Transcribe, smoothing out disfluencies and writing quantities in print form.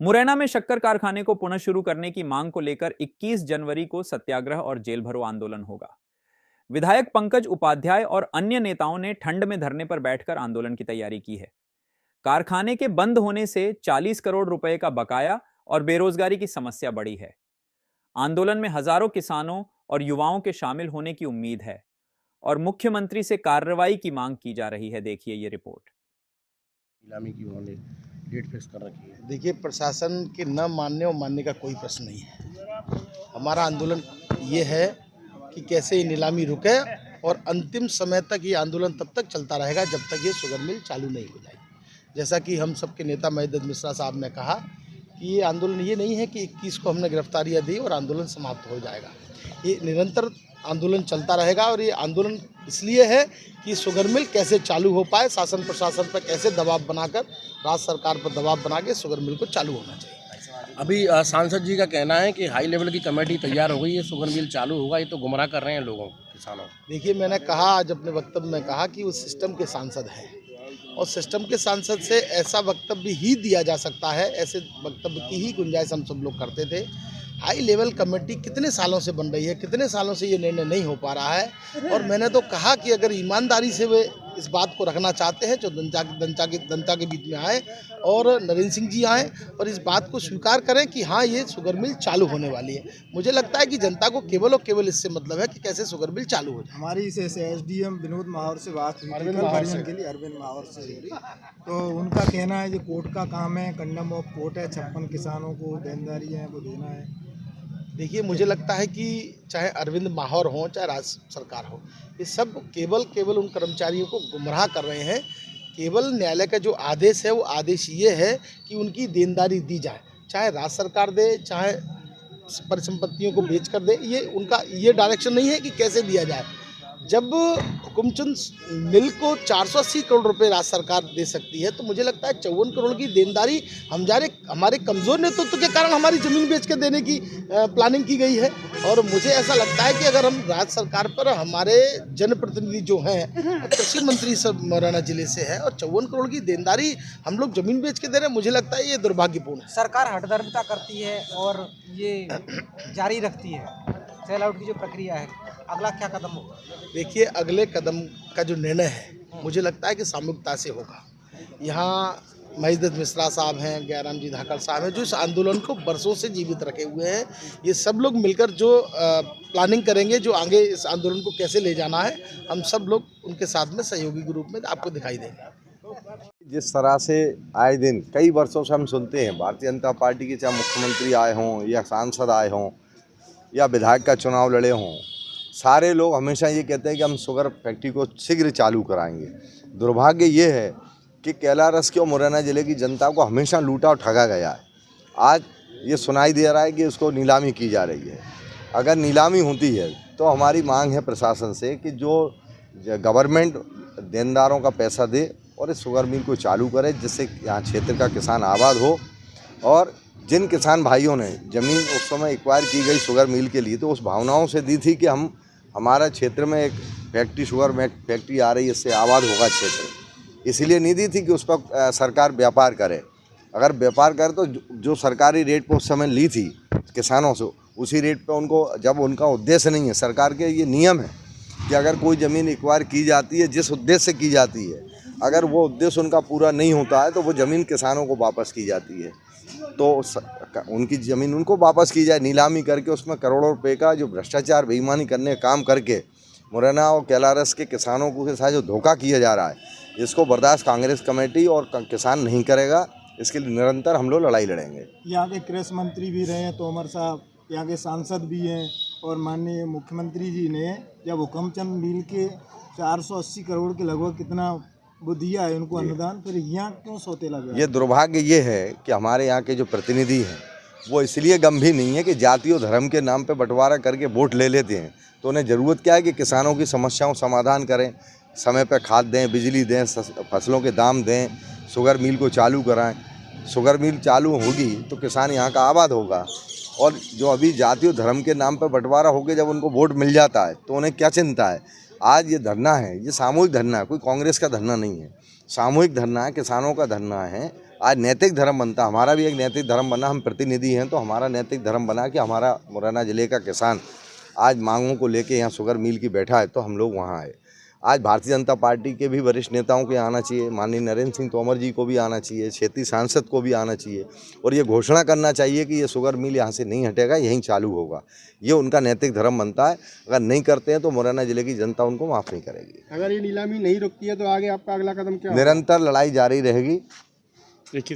मुरैना में शक्कर कारखाने को पुनः शुरू करने की मांग को लेकर 21 जनवरी को सत्याग्रह और जेल भरो आंदोलन होगा। विधायक पंकज उपाध्याय और अन्य नेताओं ने ठंड में धरने पर बैठकर आंदोलन की तैयारी की है। कारखाने के बंद होने से 40 करोड़ रुपए का बकाया और बेरोजगारी की समस्या बढ़ी है। आंदोलन में हजारों किसानों और युवाओं के शामिल होने की उम्मीद है और मुख्यमंत्री से कार्रवाई की मांग की जा रही है। देखिए ये रिपोर्ट। नीलामी की उन्होंने डेट फिक्स कर रखी है। देखिए, प्रशासन के न मानने और मानने का कोई प्रश्न नहीं है। हमारा आंदोलन ये है कि कैसे ये नीलामी रुके और अंतिम समय तक ये आंदोलन तब तक चलता रहेगा जब तक ये शुगर मिल चालू नहीं हो जाएगी। जैसा कि हम सबके नेता महेश मिश्रा साहब ने कहा कि ये आंदोलन ये नहीं है कि 21 को हमने गिरफ्तारियां दी और आंदोलन समाप्त हो जाएगा। ये निरंतर आंदोलन चलता रहेगा और ये आंदोलन इसलिए है कि शुगर मिल कैसे चालू हो पाए, शासन प्रशासन पर कैसे दबाव बनाकर, राज्य सरकार पर दबाव बना के शुगर मिल को चालू होना चाहिए। अभी सांसद जी का कहना है कि हाई लेवल की कमेटी तैयार हो गई है, शुगर मिल चालू होगा। ये तो गुमराह कर रहे हैं लोगों को, किसानों। देखिए, मैंने कहा आज अपने वक्तव्य में कहा कि वो सिस्टम के सांसद हैं और सिस्टम के सांसद से ऐसा वक्तव्य ही दिया जा सकता है, ऐसे वक्तव्य की ही गुंजाइश हम सब लोग करते थे। हाई लेवल कमेटी कितने सालों से बन रही है, कितने सालों से ये निर्णय नहीं हो पा रहा है और मैंने तो कहा कि अगर ईमानदारी से वे इस बात को रखना चाहते हैं तो जनता के बीच में आए और नरेंद्र सिंह जी आए और इस बात को स्वीकार करें कि हाँ, ये शुगर मिल चालू होने वाली है। मुझे लगता है कि जनता को केवल और केवल इससे मतलब है कि कैसे शुगर मिल चालू हो जाए। हमारी इस SDM विनोद माहौर से बात हुई थी अरविंद माहौर से, तो उनका कहना है ये कोर्ट का काम है, कंडम ऑफ कोर्ट है, 56 किसानों को देनदारी है वो देना है। देखिए, मुझे लगता है कि चाहे अरविंद माहौर हो चाहे राज्य सरकार हो, ये सब केवल उन कर्मचारियों को गुमराह कर रहे हैं। केवल न्यायालय का जो आदेश है वो आदेश ये है कि उनकी देनदारी दी जाए, चाहे राज्य सरकार दे चाहे परिसंपत्तियों को बेच कर दे। ये उनका ये डायरेक्शन नहीं है कि कैसे दिया जाए। जब हुकुमचंद मिल को 480 करोड़ रुपए राज्य सरकार दे सकती है तो मुझे लगता है 54 करोड़ की देनदारी हमारे कमज़ोर नेतृत्व के कारण हमारी ज़मीन बेच के देने की प्लानिंग की गई है। और मुझे ऐसा लगता है कि अगर हम राज्य सरकार पर हमारे जनप्रतिनिधि जो हैं, कृषि मंत्री सब मुरैना जिले से है और 54 करोड़ की देनदारी हम लोग ज़मीन बेच के दे रहे हैं, मुझे लगता है ये दुर्भाग्यपूर्ण है। सरकार हठधर्मिता करती है और ये जारी रखती है। सेल आउट की जो प्रक्रिया है, अगला क्या कदम होगा? देखिए, अगले कदम का जो निर्णय है मुझे लगता है कि सामूहिकता से होगा। यहाँ महेश मिश्रा साहब हैं, जयराम जी धाकड़ साहब हैं, जो इस आंदोलन को बरसों से जीवित रखे हुए हैं। ये सब लोग मिलकर जो प्लानिंग करेंगे, जो आगे इस आंदोलन को कैसे ले जाना है, हम सब लोग उनके साथ में सहयोगी के रूप में आपको दिखाई देंगे। जिस तरह से आए दिन कई वर्षों से हम सुनते हैं, भारतीय जनता पार्टी के चाहे मुख्यमंत्री आए हों या सांसद आए हों या विधायक का चुनाव लड़े हों, सारे लोग हमेशा ये कहते हैं कि हम शुगर फैक्ट्री को शीघ्र चालू कराएंगे। दुर्भाग्य ये है कि कैलारस की और मुरैना ज़िले की जनता को हमेशा लूटा और ठगा गया है। आज ये सुनाई दे रहा है कि उसको नीलामी की जा रही है। अगर नीलामी होती है तो हमारी मांग है प्रशासन से कि जो गवर्नमेंट देनदारों का पैसा दे और इस शुगर मिल को चालू करे, जिससे यहाँ क्षेत्र का किसान आबाद हो। और जिन किसान भाइयों ने ज़मीन उस समय एक्वायर की गई शुगर मिल के लिए, तो उस भावनाओं से दी थी कि हमारा क्षेत्र में एक शुगर फैक्ट्री आ रही है, इससे आबाद होगा क्षेत्र, इसलिए नहीं दी थी कि उस पर सरकार व्यापार करे। अगर व्यापार करे तो जो सरकारी रेट पर उस समय ली थी किसानों से, उसी रेट पर उनको, जब उनका उद्देश्य नहीं है, सरकार के ये नियम है कि अगर कोई ज़मीन एक्वायर की जाती है जिस उद्देश्य से की जाती है, अगर वो उद्देश्य उनका पूरा नहीं होता है तो वो ज़मीन किसानों को वापस की जाती है। तो उनकी ज़मीन उनको वापस की जाए, नीलामी करके उसमें करोड़ों रुपए का जो भ्रष्टाचार बेईमानी करने का काम करके मुरैना और कैलारस के किसानों को के साथ जो धोखा किया जा रहा है, इसको बर्दाश्त कांग्रेस कमेटी और किसान नहीं करेगा। इसके लिए निरंतर हम लोग लड़ाई लड़ेंगे। यहाँ के कृषि मंत्री भी रहे हैं तोमर साहब, यहाँ के सांसद भी हैं और माननीय मुख्यमंत्री जी ने जब हुकुमचंद मिल के 480 करोड़ के लगभग कितना वो दिया है उनको अनुदान, फिर यहाँ क्यों सौतेला गया? ये दुर्भाग्य ये है कि हमारे यहाँ के जो प्रतिनिधि हैं वो इसलिए गंभीर नहीं है कि जाति और धर्म के नाम पे बंटवारा करके वोट ले लेते हैं। तो उन्हें ज़रूरत क्या है कि किसानों की समस्याओं समाधान करें, समय पर खाद दें, बिजली दें, फसलों के दाम दें, शुगर मिल को चालू कराएं। शुगर मिल चालू होगी तो किसान यहाँ का आबाद होगा। और जो अभी जाति और धर्म के नाम पर बंटवारा होकर जब उनको वोट मिल जाता है तो उन्हें क्या चिंता है। आज ये धरना है, ये सामूहिक धरना है, कोई कांग्रेस का धरना नहीं है, सामूहिक धरना है, किसानों का धरना है। आज नैतिक धर्म बनता, हमारा भी एक नैतिक धर्म बना, हम प्रतिनिधि हैं तो हमारा नैतिक धर्म बना कि हमारा मुरैना ज़िले का किसान आज मांगों को लेके यहाँ शुगर मिल की बैठा है तो हम लोग वहाँ आए। आज भारतीय जनता पार्टी के भी वरिष्ठ नेताओं के आना चाहिए, माननीय नरेंद्र सिंह तोमर जी को भी आना चाहिए, क्षेत्रीय सांसद को भी आना चाहिए और ये घोषणा करना चाहिए कि ये शुगर मिल यहाँ से नहीं हटेगा, यहीं चालू होगा। ये उनका नैतिक धर्म बनता है। अगर नहीं करते हैं तो मुरैना जिले की जनता उनको माफ़ नहीं करेगी। अगर ये नीलामी नहीं रुकती है तो आगे आपका अगला कदम क्या होगा? निरंतर लड़ाई जारी रहेगी।